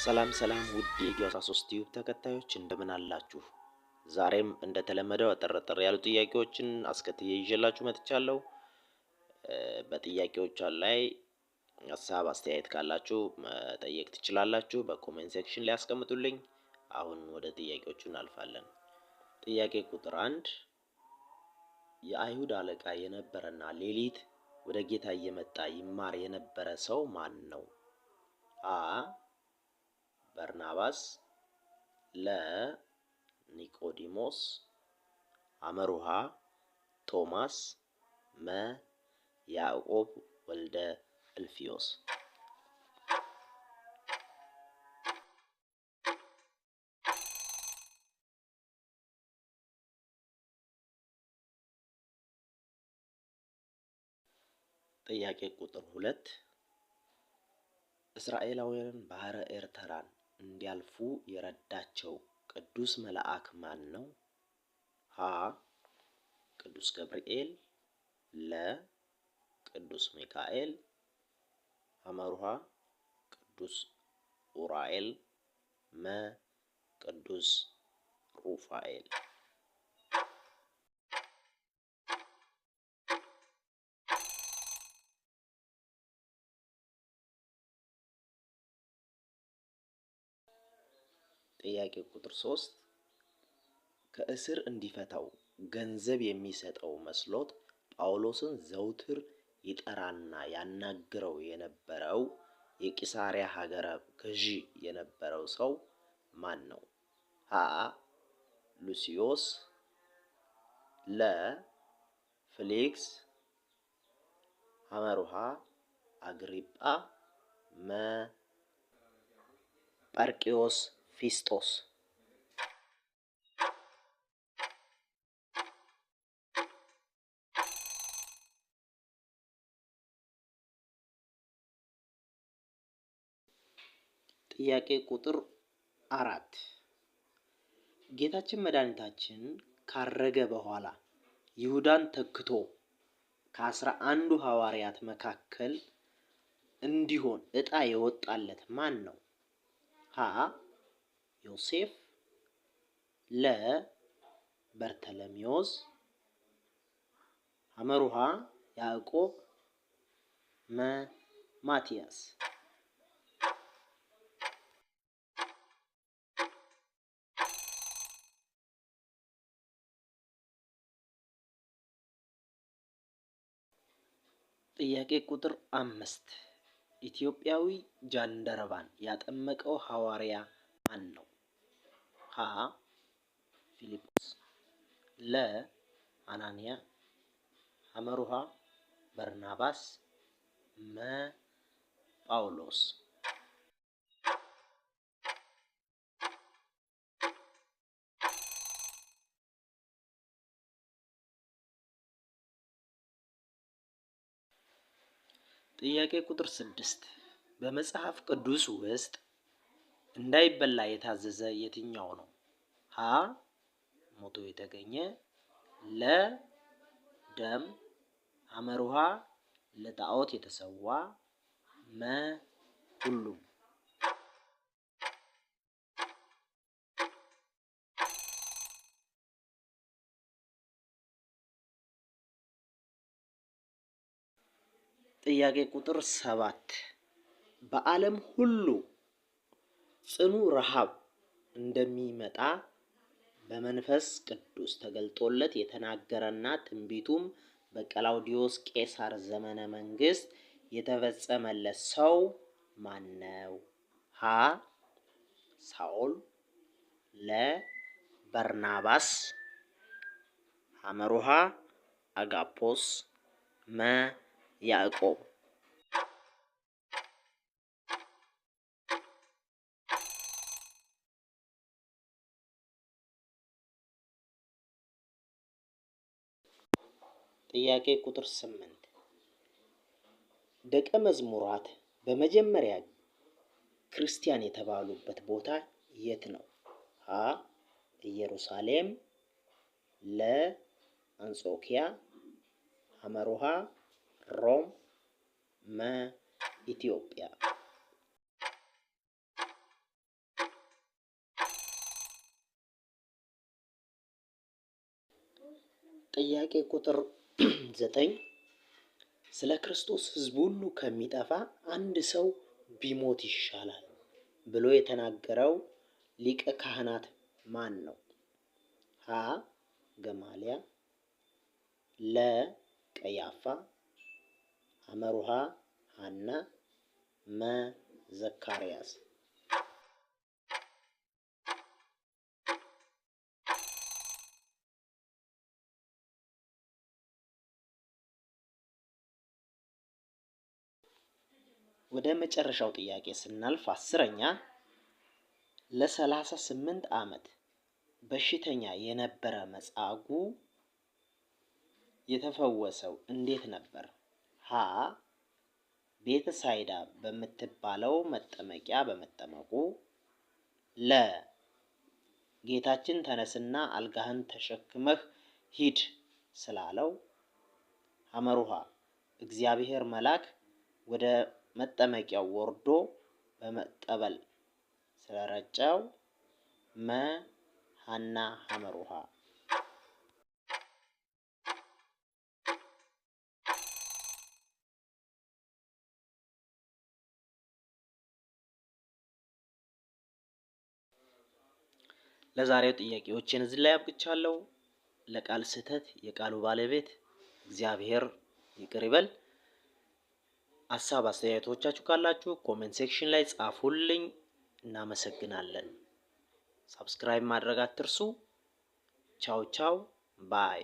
ሰላም ውድ የኢትዮ13 ቲዩብ ተከታዮች እንደምን አላችሁ? ዛሬም እንደተለመደው አጠር ያሉ ጥያቄዎችን አስከትዬ ይዤላችሁ መጥቻለሁ። በጥያቄዎቹ ላይ ሀሳብ አስተያየት ካላችሁ መጠየቅ ትችላላችሁ። በኮሜንት ሴክሽን ላይ አስቀምጡልኝ። አሁን ወደ ጥያቄዎቹ እናልፋለን። ጥያቄ ቁጥር 1 የአይሁድ አለቃ የነበረና ሌሊት ወደ ጌታ እየመጣ ይማር የነበረ ሰው ማን ነው? አ በርናባስ፣ ለ ኒቆዲሞስ፣ አመሩሃ ቶማስ፣ መ ያዕቆብ ወልደ እልፍዮስ። ጥያቄ ቁጥር 2 እስራኤላውያን ባህረ ኤርትራን እንዲያልፉ የረዳቸው ቅዱስ መልአክ ማን ነው? ሀ ቅዱስ ገብርኤል፣ ለ ቅዱስ ሚካኤል፣ አመሩሃ ቅዱስ ኡራኤል፣ መ ቅዱስ ሩፋኤል። ጥያቄ ቁጥር 3 ከእስር እንዲፈታው ገንዘብ የሚሰጠው መስሎት ጳውሎስን ዘውትር ይጠራና ያናግረው የነበረው የቂሳሪያ ሀገረ ገዢ የነበረው ሰው ማን ነው? ሀ ሉሲዮስ፣ ለ ፌሊክስ፣ አመሩሃ አግሪጳ፣ መ ጳርቂዮስ ፊስጦስ። ጥያቄ ቁጥር 4 ጌታችን መድኃኒታችን ካረገ በኋላ ይሁዳን ተክቶ ከ11 ሐዋርያት መካከል እንዲሆን ዕጣ የወጣለት ማን ነው? ሀ ዮሴፍ፣ ለ በርተለሜዎስ፣ አመሩሃ ያዕቆብ፣ መ ማቲያስ። ጥያቄ ቁጥር 5 ኢትዮጵያዊ ጃንደረባን ያጠመቀው ሐዋርያ ማን ነው? ሀ ፊልጶስ፣ ለ አናንያ፣ አመሩሃ በርናባስ፣ መ ጳውሎስ። ጥያቄ ቁጥር 6 በመጽሐፍ ቅዱስ ውስጥ እንዳይበላ የታዘዘ የትኛው ነው? ሀ ሞቶ የተገኘ፣ ለ ደም፣ አመሩሃ ለጣዖት የተሰዋ፣ መ ሁሉም። ጥያቄ ቁጥር 7 በዓለም ሁሉ ጽኑ ረሃብ እንደሚመጣ በመንፈስ ቅዱስ ተገልጦለት የተናገረና ትንቢቱም በቀላውዲዮስ ቄሳር ዘመነ መንግስት የተፈጸመለት ሰው ማን ነው? ሀ ሳኦል፣ ለ በርናባስ፣ አመሩሃ አጋፖስ፣ መ ያዕቆብ። ጥያቄ ቁጥር 8 ደቀ መዝሙራት በመጀመሪያ ክርስቲያን የተባሉበት ቦታ የት ነው? ሀ ኢየሩሳሌም፣ ለ አንጾኪያ፣ አመሩሃ ሮም፣ መ ኢትዮጵያ። ጥያቄ ቁጥር 9 ስለ ክርስቶስ ሕዝብ ሁሉ ከሚጠፋ አንድ ሰው ቢሞት ይሻላል ብሎ የተናገረው ሊቀ ካህናት ማን ነው? ሀ ገማልያ፣ ለ ቀያፋ፣ ሐመሩሃ ሐና፣ መ ዘካርያስ። ወደ መጨረሻው ጥያቄ ስናልፍ 10ኛ ለ38 ዓመት በሽተኛ የነበረ መጻጉዕ የተፈወሰው እንዴት ነበር? ሀ ቤተ ሳይዳ በምትባለው መጠመቂያ በመጠመቁ፣ ለ ጌታችን ተነስና አልጋህን ተሸክመህ ሂድ ስላለው፣ ሐመሩሃ እግዚአብሔር መልአክ ወደ መጠመቂያው ወርዶ በመጠበል ስለረጨው፣ መ ሐና ሐመሩሃ። ለዛሬው ጥያቄዎችን እዚህ ላይ አብቅቻለሁ። ለቃል ስህተት የቃሉ ባለቤት እግዚአብሔር ይቅር ይበል። ሀሳብ አስተያየቶቻችሁ ካላችሁ ኮሜንት ሴክሽን ላይ ጻፉልኝ። እናመሰግናለን። ሰብስክራይብ ማድረግ አትርሱ። ቻው ቻው ባይ